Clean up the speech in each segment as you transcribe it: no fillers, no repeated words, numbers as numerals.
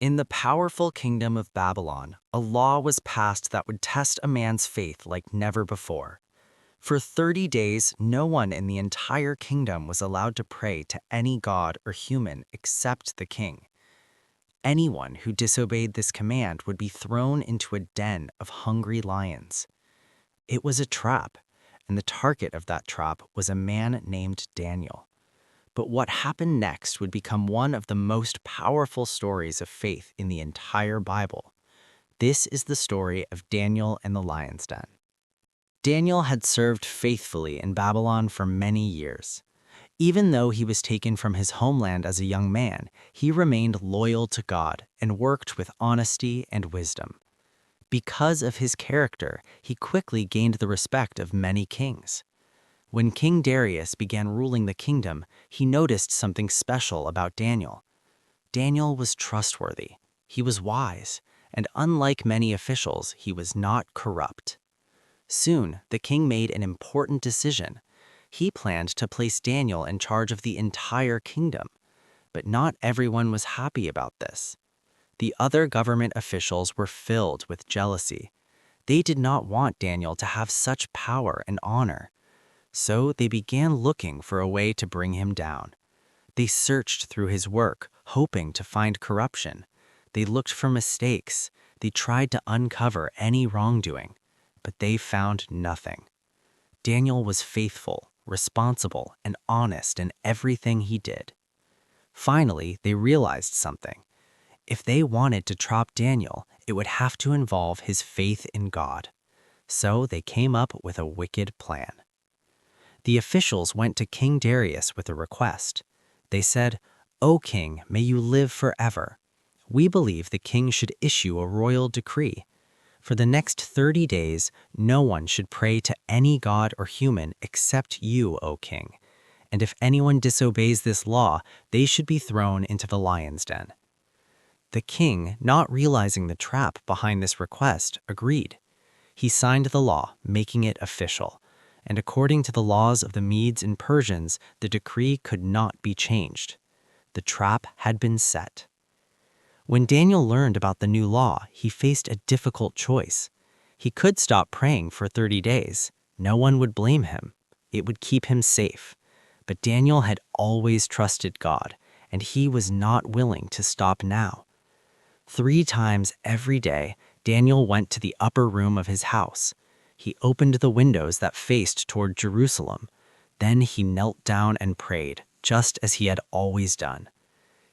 In the powerful kingdom of Babylon, a law was passed that would test a man's faith like never before. For 30 days, no one in the entire kingdom was allowed to pray to any god or human except the king. Anyone who disobeyed this command would be thrown into a den of hungry lions. It was a trap, and the target of that trap was a man named Daniel. But what happened next would become one of the most powerful stories of faith in the entire Bible. This is the story of Daniel and the lion's den. Daniel had served faithfully in Babylon for many years. Even though he was taken from his homeland as a young man, he remained loyal to God and worked with honesty and wisdom. Because of his character, he quickly gained the respect of many kings. When King Darius began ruling the kingdom, he noticed something special about Daniel. Daniel was trustworthy, he was wise, and unlike many officials, he was not corrupt. Soon, the king made an important decision. He planned to place Daniel in charge of the entire kingdom. But not everyone was happy about this. The other government officials were filled with jealousy. They did not want Daniel to have such power and honor. So they began looking for a way to bring him down. They searched through his work, hoping to find corruption. They looked for mistakes. They tried to uncover any wrongdoing. But they found nothing. Daniel was faithful, responsible, and honest in everything he did. Finally, they realized something. If they wanted to trap Daniel, it would have to involve his faith in God. So they came up with a wicked plan. The officials went to King Darius with a request. They said, "O king, may you live forever. We believe the king should issue a royal decree. For the next 30 days, no one should pray to any god or human except you, O king. And if anyone disobeys this law, they should be thrown into the lion's den." The king, not realizing the trap behind this request, agreed. He signed the law, making it official. And according to the laws of the Medes and Persians, the decree could not be changed. The trap had been set. When Daniel learned about the new law, he faced a difficult choice. He could stop praying for 30 days. No one would blame him. It would keep him safe. But Daniel had always trusted God, and he was not willing to stop now. 3 times every day, Daniel went to the upper room of his house. He opened the windows that faced toward Jerusalem. Then he knelt down and prayed, just as he had always done.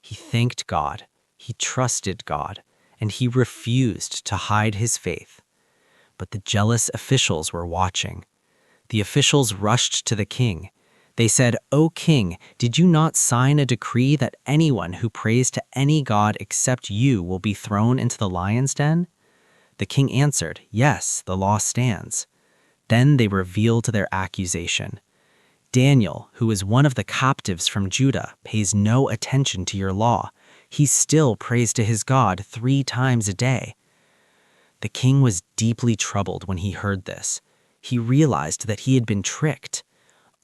He thanked God. He trusted God, and he refused to hide his faith. But the jealous officials were watching. The officials rushed to the king. They said, "O king, did you not sign a decree that anyone who prays to any god except you will be thrown into the lion's den?" The king answered, "Yes, the law stands." Then they revealed their accusation. "Daniel, who is one of the captives from Judah, pays no attention to your law. He still prays to his God 3 times a day." The king was deeply troubled when he heard this. He realized that he had been tricked.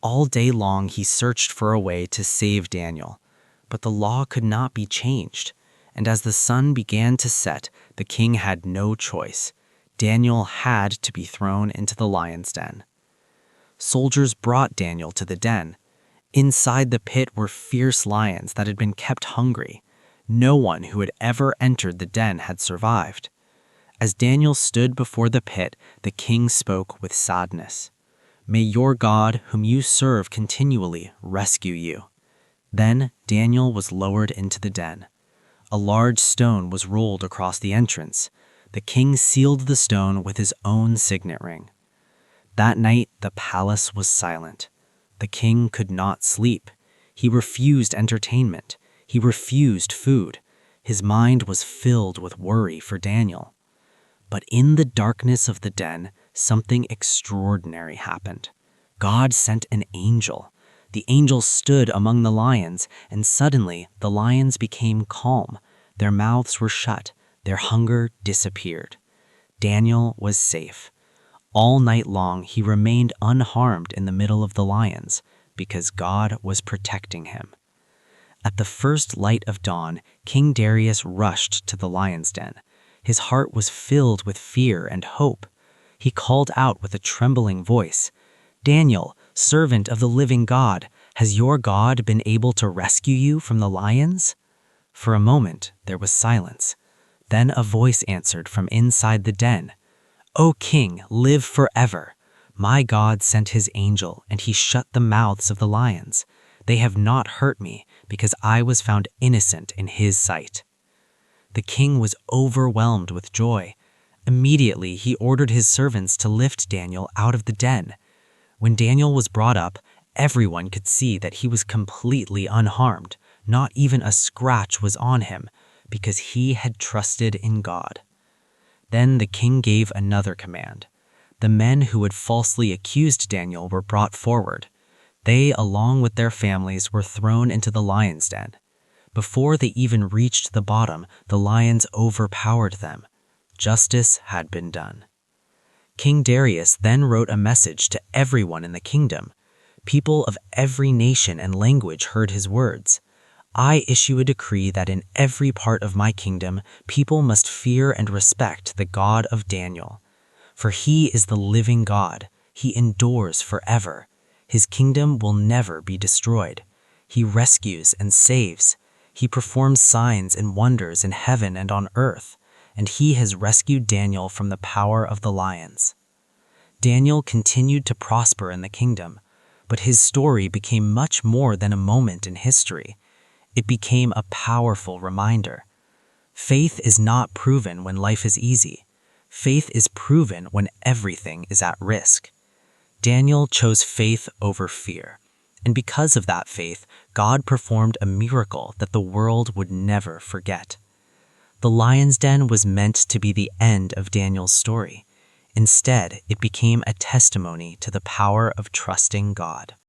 All day long he searched for a way to save Daniel. But the law could not be changed. And as the sun began to set, the king had no choice. Daniel had to be thrown into the lion's den. Soldiers brought Daniel to the den. Inside the pit were fierce lions that had been kept hungry. No one who had ever entered the den had survived. As Daniel stood before the pit, the king spoke with sadness. "May your God, whom you serve continually, rescue you." Then Daniel was lowered into the den. A large stone was rolled across the entrance. The king sealed the stone with his own signet ring. That night, the palace was silent. The king could not sleep. He refused entertainment. He refused food. His mind was filled with worry for Daniel. But in the darkness of the den, something extraordinary happened. God sent an angel. The angel stood among the lions, and suddenly the lions became calm. Their mouths were shut. Their hunger disappeared. Daniel was safe. All night long he remained unharmed in the middle of the lions, because God was protecting him. At the first light of dawn, King Darius rushed to the lion's den. His heart was filled with fear and hope. He called out with a trembling voice, "Daniel, servant of the living God, has your God been able to rescue you from the lions?" For a moment, there was silence. Then a voice answered from inside the den, "O king, live forever. My God sent his angel, and he shut the mouths of the lions. They have not hurt me, because I was found innocent in his sight." The king was overwhelmed with joy. Immediately, he ordered his servants to lift Daniel out of the den. When Daniel was brought up, everyone could see that he was completely unharmed. Not even a scratch was on him, because he had trusted in God. Then the king gave another command. The men who had falsely accused Daniel were brought forward. They, along with their families, were thrown into the lion's den. Before they even reached the bottom, the lions overpowered them. Justice had been done. King Darius then wrote a message to everyone in the kingdom. People of every nation and language heard his words. "I issue a decree that in every part of my kingdom, people must fear and respect the God of Daniel. For he is the living God. He endures forever. His kingdom will never be destroyed. He rescues and saves. He performs signs and wonders in heaven and on earth, and he has rescued Daniel from the power of the lions." Daniel continued to prosper in the kingdom, but his story became much more than a moment in history. It became a powerful reminder. Faith is not proven when life is easy. Faith is proven when everything is at risk. Daniel chose faith over fear, and because of that faith, God performed a miracle that the world would never forget. The lion's den was meant to be the end of Daniel's story. Instead, it became a testimony to the power of trusting God.